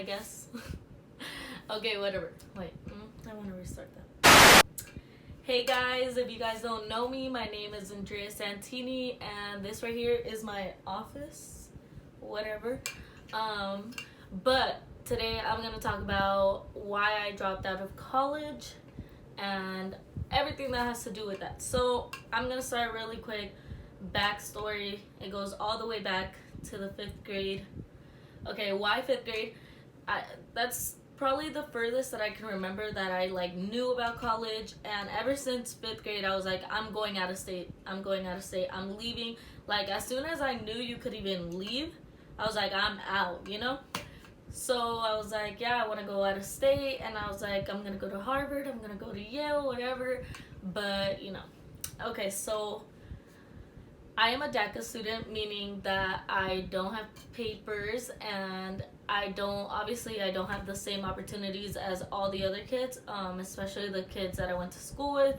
guess. Okay, whatever. Wait, I want to restart that. Hey guys, if you guys don't know me, my name is Andrea Santini, and this right here is my office, whatever. But today I'm gonna talk about why I dropped out of college and everything that has to do with that. So I'm gonna start really quick. Backstory. It goes all the way back to the 5th grade. Okay, why 5th grade? That's probably the furthest that I can remember that I like knew about college, and ever since 5th grade I was like, I'm going out of state, I'm leaving. Like as soon as I knew you could even leave, I was like, I'm out, you know. So I was like, yeah, I want to go out of state, and I was like, I'm gonna go to Harvard, I'm gonna go to Yale, whatever. But you know, okay, so I am a DACA student, meaning that I don't have papers, and I don't have the same opportunities as all the other kids, especially the kids that I went to school with.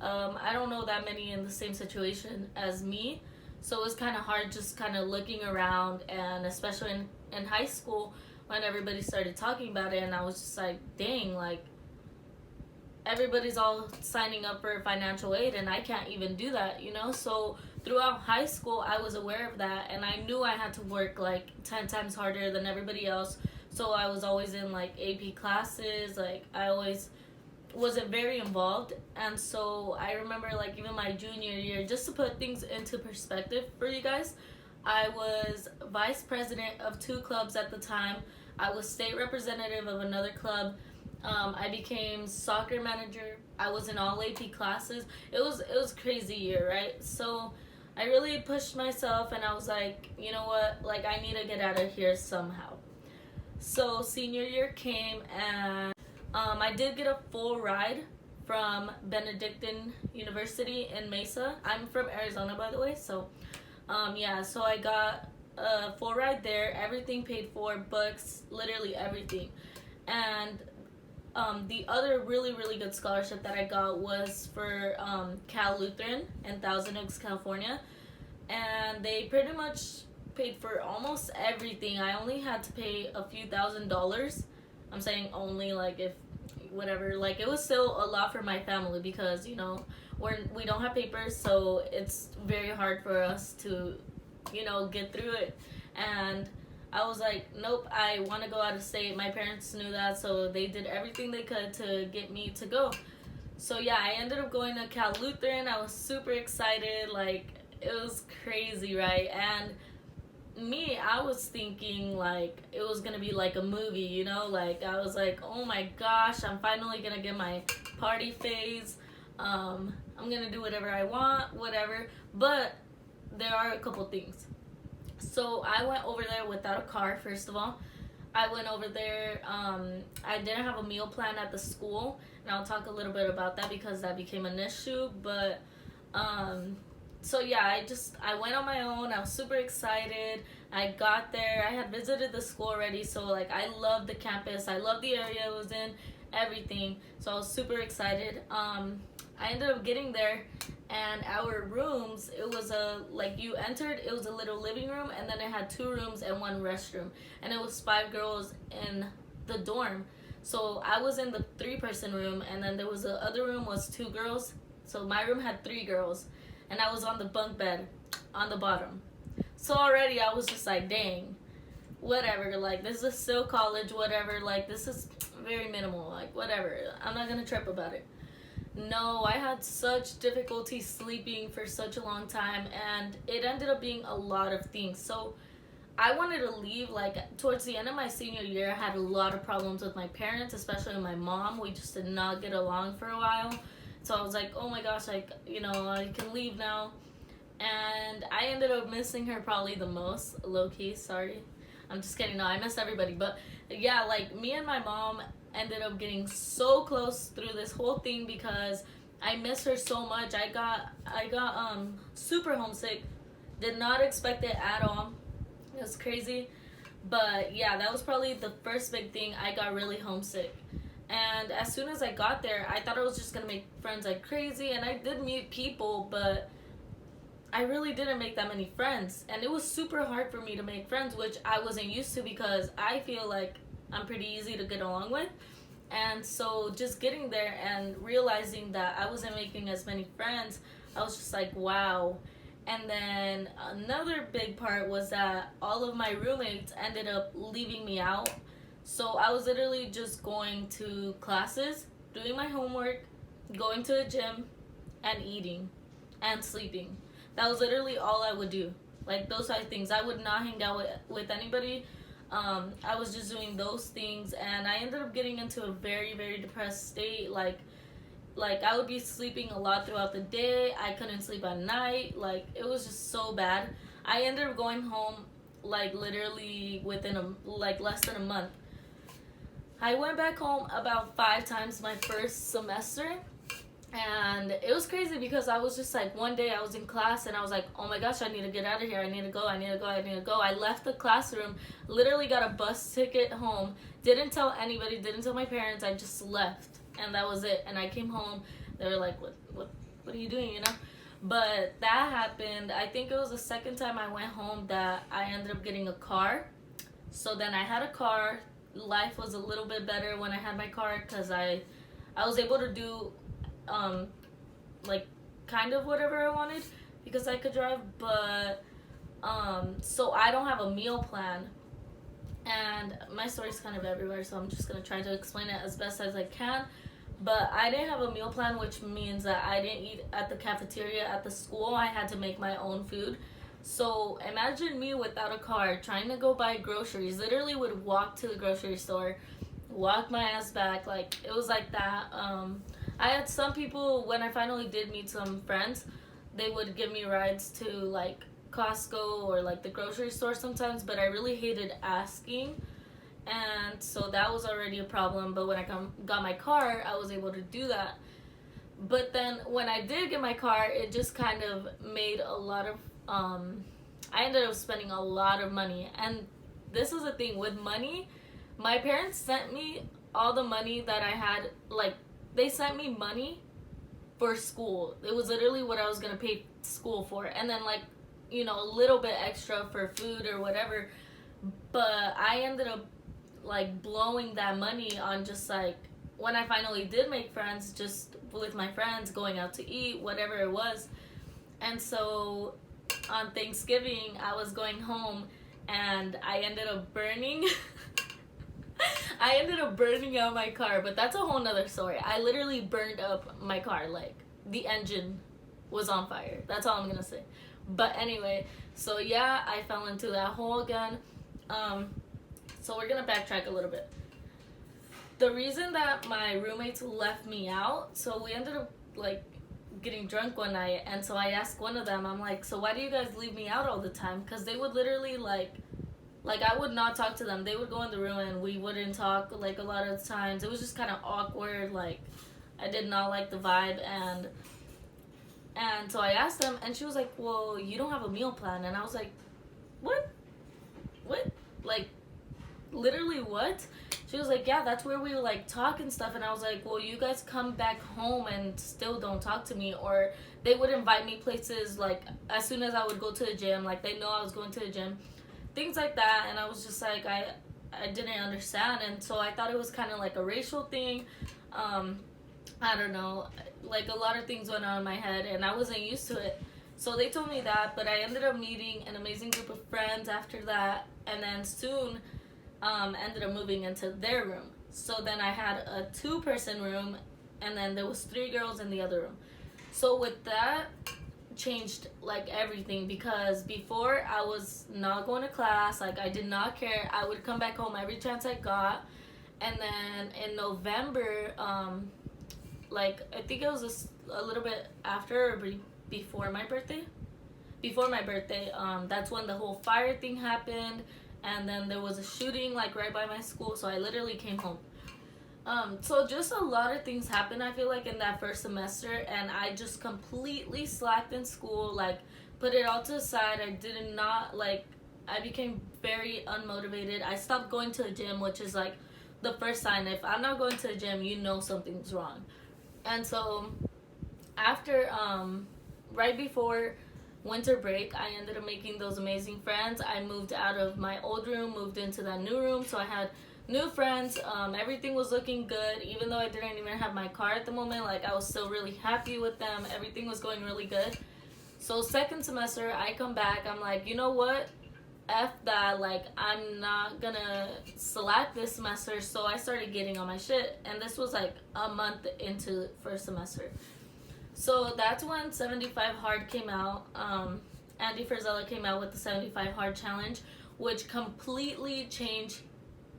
I don't know that many in the same situation as me, so it was kind of hard just kind of looking around, and especially in high school when everybody started talking about it, and I was just like, dang, like everybody's all signing up for financial aid and I can't even do that, you know. So throughout high school I was aware of that, and I knew I had to work like 10 times harder than everybody else. So I was always in like AP classes, like I always wasn't very involved. And so I remember like even my junior year, just to put things into perspective for you guys, I was vice president of 2 clubs at the time. I was state representative of another club. I became soccer manager. I was in all AP classes. It was crazy year, right? So I really pushed myself, and I was like, you know what? Like I need to get out of here somehow. So senior year came, and I did get a full ride from Benedictine University in Mesa. I'm from Arizona, by the way. So yeah, so I got a full ride there. Everything paid for, books, literally everything. And the other really, really good scholarship that I got was for Cal Lutheran in Thousand Oaks, California. And they pretty much paid for almost everything. I only had to pay a few $1,000s. I'm saying only, like if whatever, like it was still a lot for my family because, you know, we don't have papers, so it's very hard for us to, you know, get through it. And I was like, nope, I want to go out of state. My parents knew that, so they did everything they could to get me to go. So yeah, I ended up going to Cal Lutheran. I was super excited. Like, it was crazy, right? And me, I was thinking like it was gonna be like a movie, you know? Like I was like, oh my gosh, I'm finally gonna get my party phase. I'm gonna do whatever I want, whatever. But there are a couple things. So I went over there without a car, first of all. I went over there, I didn't have a meal plan at the school, and I'll talk a little bit about that because that became an issue. But so yeah, I went on my own. I was super excited. I got there. I had visited the school already, so like I loved the campus. I loved the area it was in, everything. So I was super excited. I ended up getting there, and our rooms, it was you entered, it was a little living room, and then it had 2 rooms and 1 restroom, and it was 5 girls in the dorm. So I was in the 3-person room, and then there was the other room was 2 girls. So my room had 3 girls, and I was on the bunk bed on the bottom. So already I was just like, dang, whatever, like this is still college, whatever, like this is very minimal, like whatever, I'm not gonna trip about it. No, I had such difficulty sleeping for such a long time, and it ended up being a lot of things. So I wanted to leave. Like towards the end of my senior year, I had a lot of problems with my parents, especially my mom. We just did not get along for a while. So I was like, oh my gosh, like, you know, I can leave now. And I ended up missing her probably the most, low-key, sorry. I'm just kidding, no, I miss everybody. But yeah, like me and my mom ended up getting so close through this whole thing because I miss her so much. I got super homesick. Did not expect it at all. It was crazy. But yeah, that was probably the first big thing. I got really homesick. And as soon as I got there, I thought I was just gonna make friends like crazy, and I did meet people, but I really didn't make that many friends. And it was super hard for me to make friends, which I wasn't used to because I feel like I'm pretty easy to get along with. And so just getting there and realizing that I wasn't making as many friends, I was just like, wow. And then another big part was that all of my roommates ended up leaving me out. So I was literally just going to classes, doing my homework, going to the gym, and eating and sleeping. That was literally all I would do. Like those 5 things. I would not hang out with anybody. I was just doing those things, and I ended up getting into a very, very depressed state. Like I would be sleeping a lot throughout the day. I couldn't sleep at night. Like it was just so bad. I ended up going home like literally within less than a month. I went back home about 5 times my first semester. And it was crazy because I was just like, one day I was in class and I was like, oh my gosh, I need to get out of here. I need to go. I left the classroom, literally got a bus ticket home, didn't tell anybody, didn't tell my parents. I just left, and that was it. And I came home. They were like, what are you doing, you know? But that happened. I think it was the second time I went home that I ended up getting a car. So then I had a car. Life was a little bit better when I had my car because I was able to do like kind of whatever I wanted because I could drive. But so I don't have a meal plan, and my story's kind of everywhere, so I'm just gonna try to explain it as best as I can. But I didn't have a meal plan, which means that I didn't eat at the cafeteria at the school. I had to make my own food. So imagine me without a car trying to go buy groceries. Literally would walk to the grocery store, walk my ass back. Like it was like that. I had some people, when I finally did meet some friends, they would give me rides to like Costco or like the grocery store sometimes, but I really hated asking, and so that was already a problem. But when I got my car, I was able to do that. But then when I did get my car, it just kind of made a lot of I ended up spending a lot of money. And this is the thing with money, my parents sent me all the money that I had. Like they sent me money for school. It was literally what I was gonna pay school for, and then like, you know, a little bit extra for food or whatever. But I ended up like blowing that money on just like, when I finally did make friends, just with my friends, going out to eat, whatever it was. And so on Thanksgiving, I was going home and I ended up burning I ended up burning out my car, but that's a whole nother story. I literally burned up my car. Like the engine was on fire. That's all I'm gonna say. But anyway, so yeah, I fell into that hole again. So we're gonna backtrack a little bit. The reason that my roommates left me out, so we ended up like getting drunk one night, and so I asked one of them, I'm like, so why do you guys leave me out all the time? Because they would literally like I would not talk to them. They would go in the room and we wouldn't talk like a lot of times. It was just kind of awkward. Like I did not like the vibe. And so I asked them, and she was like, well, you don't have a meal plan. And I was like, what like literally what? She was like, yeah, that's where we like talk and stuff. And I was like, well, you guys come back home and still don't talk to me. Or they would invite me places like as soon as I would go to the gym, like they know I was going to the gym, things like that. And I was just like, I didn't understand. And so I thought it was kind of like a racial thing. I don't know, like a lot of things went on in my head and I wasn't used to it. So they told me that, but I ended up meeting an amazing group of friends after that, and then soon ended up moving into their room. So then I had a 2-person room, and then there was 3 girls in the other room. So with that changed like everything, because before I was not going to class, like I did not care. I would come back home every chance I got. And then in November, like I think it was a little bit after or before my birthday, that's when the whole fire thing happened. And then there was a shooting like right by my school, so I literally came home. So just a lot of things happened, I feel like, in that first semester, and I just completely slacked in school, like put it all to the side. I did not like, I became very unmotivated. I stopped going to the gym, which is like the first sign. If I'm not going to the gym, you know something's wrong. And so after right before winter break, I ended up making those amazing friends. I moved out of my old room, moved into that new room, so I had new friends. Everything was looking good, even though I didn't even have my car at the moment. Like, I was still really happy with them. Everything was going really good. So second semester, I come back. I'm like, you know what? F that. Like, I'm not gonna slack this semester. So I started getting on my shit, and this was like a month into first semester. So that's when 75 Hard came out. Andy Frisella came out with the 75 Hard challenge, which completely changed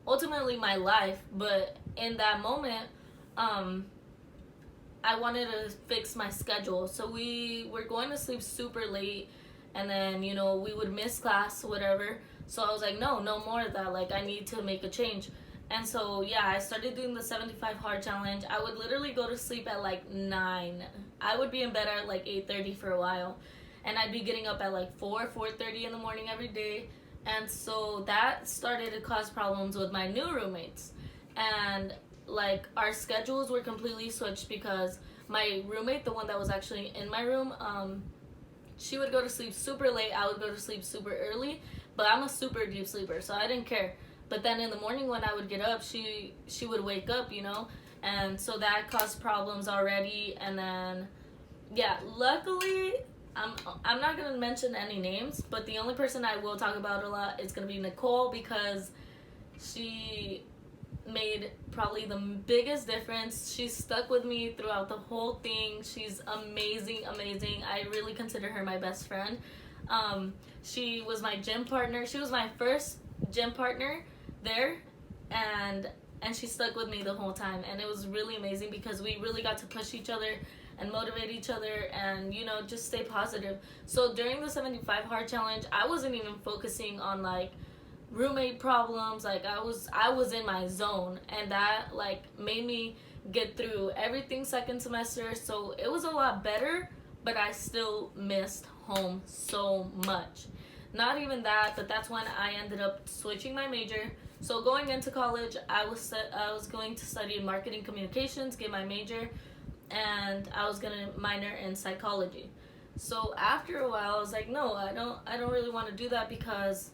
ultimately my life. But in that moment, I wanted to fix my schedule. So we were going to sleep super late, and then, you know, we would miss class, whatever. So I was like, no more of that. Like, I need to make a change. And so, yeah, I started doing the 75 Hard challenge. I would literally go to sleep at like 9. I would be in bed at like 8:30 for a while. And I'd be getting up at like 4:30 in the morning every day. And so that started to cause problems with my new roommates. And like, our schedules were completely switched because my roommate, the one that was actually in my room, she would go to sleep super late. I would go to sleep super early. But I'm a super deep sleeper, so I didn't care. But then in the morning when I would get up, she would wake up, you know? And so that caused problems already. And then, yeah, luckily, I'm not going to mention any names, but the only person I will talk about a lot is going to be Nicole, because she made probably the biggest difference. She stuck with me throughout the whole thing. She's amazing. I really consider her my best friend. She was my gym partner. She was my first gym partner there, and she stuck with me the whole time, and it was really amazing because we really got to push each other and motivate each other and, you know, just stay positive. So during the 75 Hard challenge, I wasn't even focusing on like roommate problems. Like, I was in my zone, and that like made me get through everything second semester. So it was a lot better, but I still missed home so much. Not even that, but that's when I ended up switching my major. So going into college, I was going to study marketing communications, get my major, and I was gonna minor in psychology. So after a while, I was like, no, I don't really want to do that because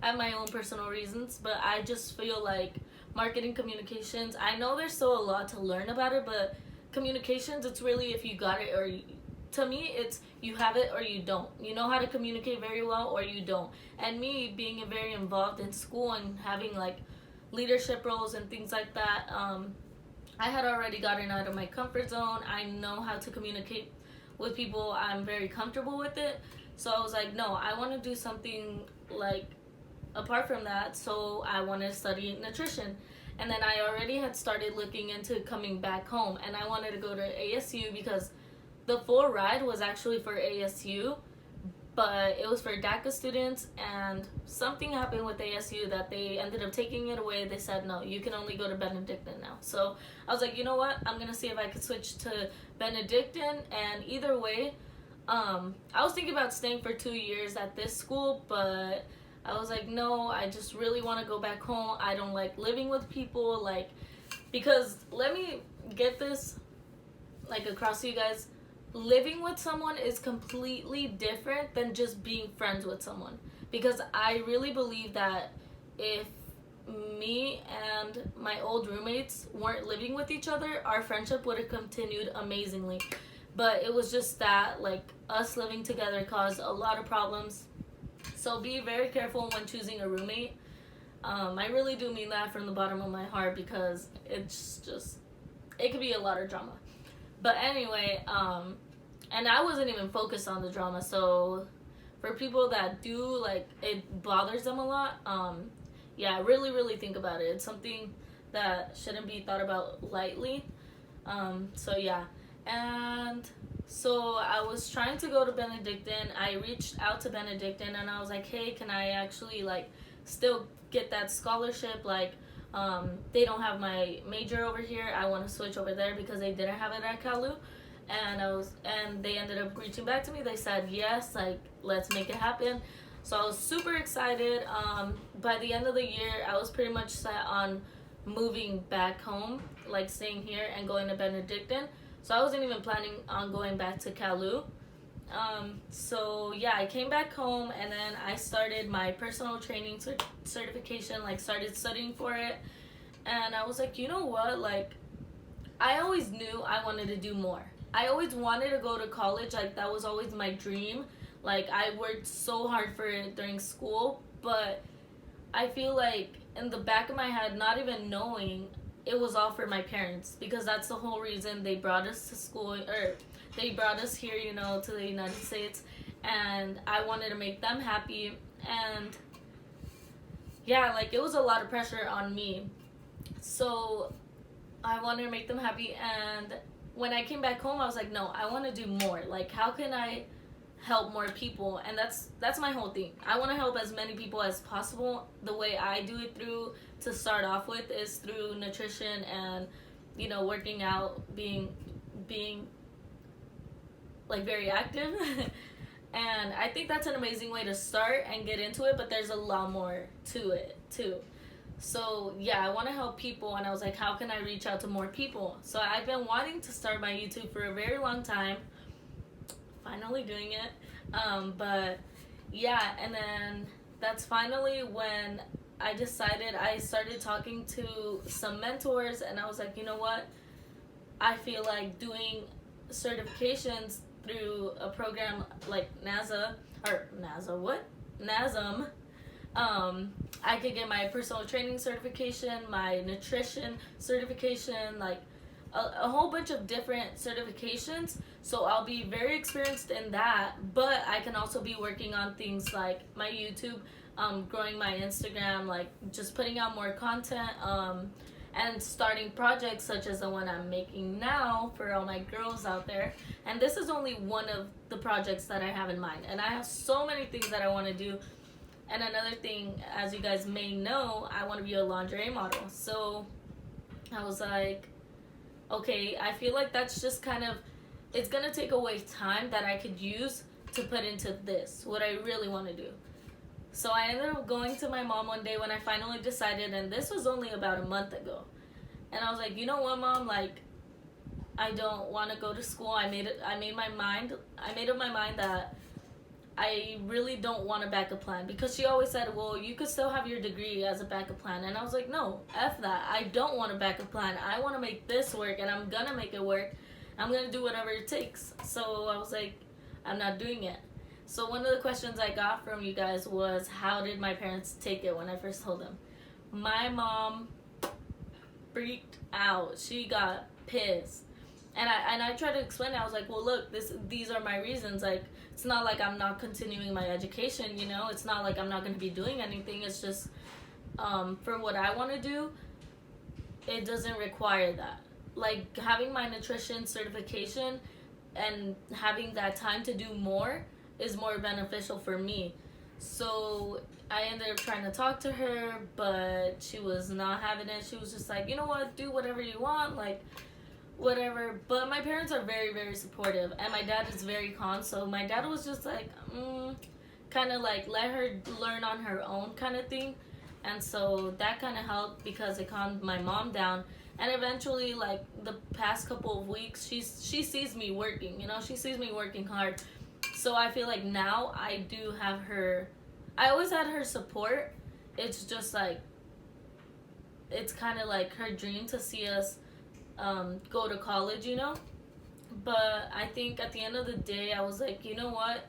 I have my own personal reasons. But I just feel like marketing communications, I know there's still a lot to learn about it, but communications, it's really if you got it or you, to me, it's you have it or you don't. You know how to communicate very well or you don't. And me being very involved in school and having like leadership roles and things like that, I had already gotten out of my comfort zone. I know how to communicate with people. I'm very comfortable with it. So I was like, no, I want to do something like apart from that. So I wanted to study nutrition. And then I already had started looking into coming back home, and I wanted to go to ASU because the full ride was actually for ASU, but it was for DACA students, and something happened with ASU that they ended up taking it away. They said, no, you can only go to Benedictine now. So I was like, you know what? I'm going to see if I could switch to Benedictine, and either way, I was thinking about staying for 2 years at this school, but I was like, no, I just really want to go back home. I don't like living with people, like, because let me get this, like, across to you guys. Living with someone is completely different than just being friends with someone, because I really believe that if me and my old roommates weren't living with each other, our friendship would have continued amazingly. But it was just that, like, us living together caused a lot of problems. So be very careful when choosing a roommate. I really do mean that from the bottom of my heart, because it's just, it could be a lot of drama. But anyway, and I wasn't even focused on the drama. So for people that do, like, it bothers them a lot, yeah, really think about it. It's something that shouldn't be thought about lightly. So yeah. And so I was trying to go to Benedictine. I reached out to Benedictine and I was like, hey, can I actually, like, still get that scholarship? Like, they don't have my major over here. I want to switch over there because they didn't have it at CalU. And they ended up reaching back to me. They said, yes, like, let's make it happen. So I was super excited. By the end of the year, I was pretty much set on moving back home, like staying here and going to Benedictine. So I wasn't even planning on going back to CalU. So yeah, I came back home and then I started my personal training certification, like started studying for it. And I was like, you know what? Like, I always knew I wanted to do more. I always wanted to go to college. Like, that was always my dream. Like, I worked so hard for it during school, but I feel like in the back of my head, not even knowing, it was all for my parents, because that's the whole reason they brought us to school, or they brought us here, you know, to the United States, and I wanted to make them happy. And yeah, like, it was a lot of pressure on me, so I wanted to make them happy. And when I came back home, I was like, no, I want to do more. Like, how can I help more people? And that's my whole thing. I want to help as many people as possible. The way I do it through, to start off with, is through nutrition and, you know, working out, being like very active. And I think that's an amazing way to start and get into it, but there's a lot more to it too. So yeah, I want to help people, and I was like, how can I reach out to more people? So I've been wanting to start my YouTube for a very long time. Finally doing it. But yeah, and then that's finally when I decided. I started talking to some mentors, and I was like, you know what? I feel like doing certifications through a program like NASM. I could get my personal training certification, my nutrition certification, like a whole bunch of different certifications. So I'll be very experienced in that, but I can also be working on things like my YouTube, growing my Instagram, like just putting out more content, and starting projects such as the one I'm making now for all my girls out there. And this is only one of the projects that I have in mind, and I have so many things that I want to do. And another thing, as you guys may know, I want to be a lingerie model. So I was like, okay, I feel like that's just kind of, it's going to take away time that I could use to put into this, what I really want to do. So I ended up going to my mom one day when I finally decided, and this was only about a month ago. And I was like, you know what, Mom, like, I don't want to go to school. I made up my mind that I really don't want a backup plan, because she always said, well, you could still have your degree as a backup plan. And I was like, no, F that. I don't want a backup plan. I want to make this work, and I'm going to make it work. I'm going to do whatever it takes. So I was like, I'm not doing it. So one of the questions I got from you guys was, how did my parents take it when I first told them? My mom freaked out. She got pissed. And I tried to explain it. I was like, well, look, these are my reasons. Like, it's not like I'm not continuing my education, you know? It's not like I'm not going to be doing anything. It's just, for what I want to do, it doesn't require that. Like, having my nutrition certification and having that time to do more is more beneficial for me. So I ended up trying to talk to her, but she was not having it. She was just like, you know what, do whatever you want, like, whatever. But my parents are very, very supportive, and my dad is very calm. So my dad was just like, kind of like, let her learn on her own kind of thing. And so that kind of helped, because it calmed my mom down. And eventually, like, the past couple of weeks, she sees me working, you know, she sees me working hard. So I feel like now I do have her. I always had her support. It's just like, it's kind of like her dream to see us go to college, you know. But I think at the end of the day, I was like, you know what,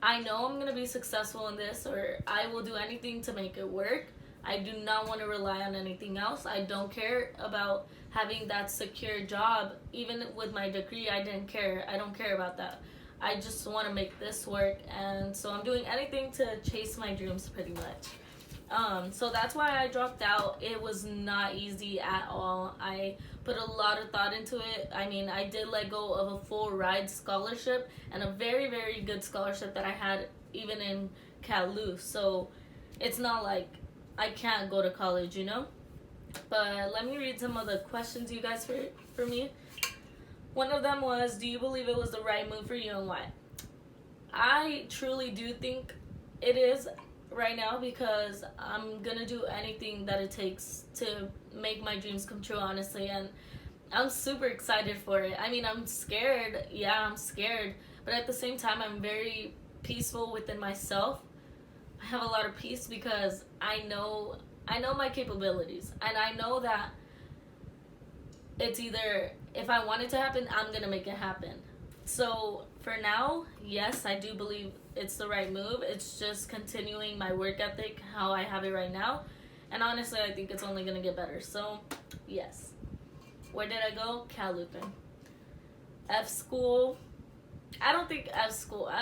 I know I'm gonna be successful in this, or I will do anything to make it work. I do not want to rely on anything else. I don't care about having that secure job. Even with my degree, I don't care about that. I just want to make this work, and so I'm doing anything to chase my dreams, pretty much. So that's why I dropped out. It was not easy at all. I put a lot of thought into it. I mean, I did let go of a full ride scholarship, and a very, very good scholarship that I had even in CalU. So it's not like I can't go to college, you know. But let me read some of the questions you guys for me. One of them was, do you believe it was the right move for you, and why? I truly do think it is right now, because I'm going to do anything that it takes to make my dreams come true, honestly. And I'm super excited for it. I mean, I'm scared. Yeah, I'm scared. but at the same time, I'm very peaceful within myself. I have a lot of peace because I know my capabilities, and I know that it's either, if I want it to happen, I'm gonna make it happen. So for now, yes, I do believe it's the right move. It's just continuing my work ethic how I have it right now, and honestly, I think it's only gonna get better. So yes. Where did I go? Cal Lutheran. F school. I don't think F school. I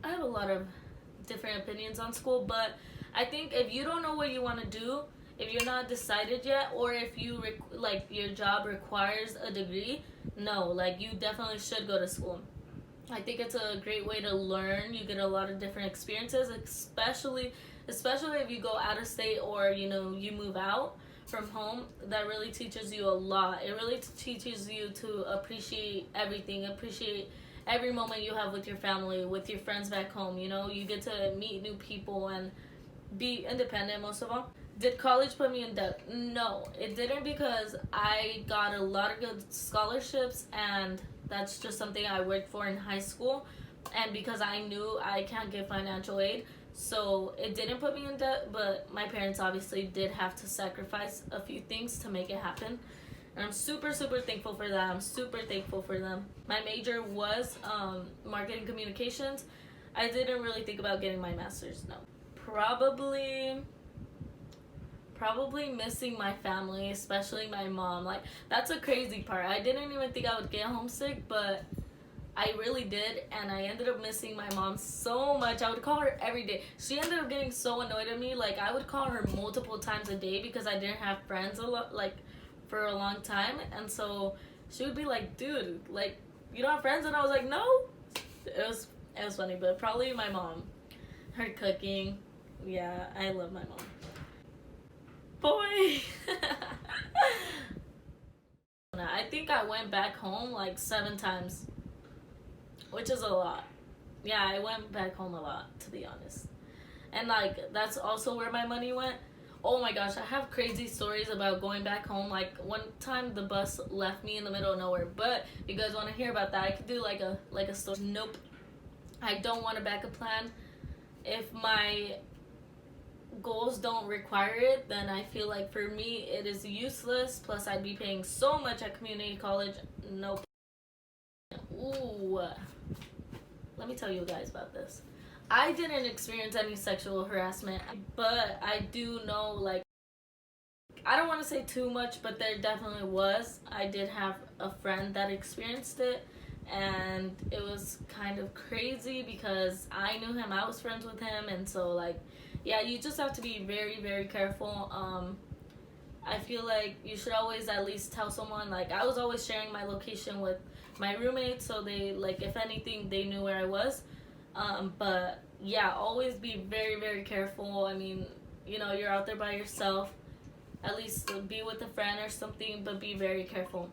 have a lot of different opinions on school, but I think if you don't know what you want to do, if you're not decided yet, or if you like your job requires a degree, no, like you definitely should go to school. I think it's a great way to learn. You get a lot of different experiences, especially if you go out of state, or you move out from home. That really teaches you a lot. It really teaches you to appreciate everything, appreciate every moment you have with your family, with your friends back home. You get to meet new people and be independent, most of all. Did college put me in debt? No, it didn't, because I got a lot of good scholarships, and that's just something I worked for in high school, and because I knew I can't get financial aid, so it didn't put me in debt. But my parents obviously did have to sacrifice a few things to make it happen, and I'm super thankful for that. I'm super thankful for them. My major was marketing communications. I didn't really think about getting my master's, no. Probably missing my family, especially my mom. Like, that's a crazy part. I didn't even think I would get homesick, but I really did, and I ended up missing my mom so much. I would call her every day. She ended up getting so annoyed at me. Like, I would call her multiple times a day because I didn't have friends for a long time, and so she would be like, "Dude, like, you don't have friends?" And I was like, "No." It was funny, but probably my mom, her cooking. Yeah, I love my mom. Boy. I think I went back home like 7 times, which is a lot. Yeah, I went back home a lot, to be honest. And like, that's also where my money went. Oh my gosh, I have crazy stories about going back home. Like, one time the bus left me in the middle of nowhere. But if you guys want to hear about that, I could do like a story. Nope. I don't want a backup plan. If my goals don't require it, then I feel like for me it is useless. Plus, I'd be paying so much at community college. Nope. Ooh. Let me tell you guys about this. I didn't experience any sexual harassment, but I do know, like, I don't want to say too much, but there definitely was. I did have a friend that experienced it, and it was kind of crazy because I knew him, I was friends with him, and so, like, yeah, you just have to be very careful. I feel like you should always at least tell someone. Like, I was always sharing my location with my roommates, so they, like, if anything, they knew where I was. But yeah, always be very careful. I mean, you're out there by yourself. At least be with a friend or something, but be very careful.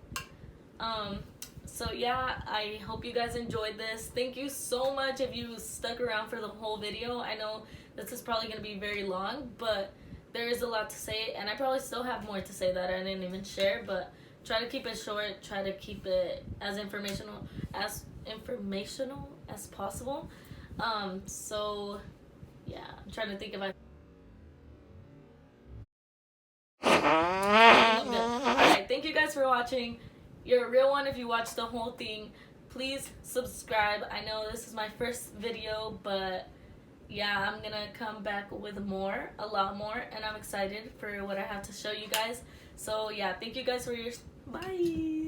So yeah, I hope you guys enjoyed this. Thank you so much if you stuck around for the whole video. I know this is probably going to be very long, but there is a lot to say, and I probably still have more to say that I didn't even share, but try to keep it short, try to keep it as informational as possible. So yeah, I'm trying to think if I Alright, thank you guys for watching. You're a real one if you watched the whole thing. Please subscribe. I know this is my first video, but yeah, I'm gonna come back with a lot more, and I'm excited for what I have to show you guys. So yeah, thank you guys for your bye.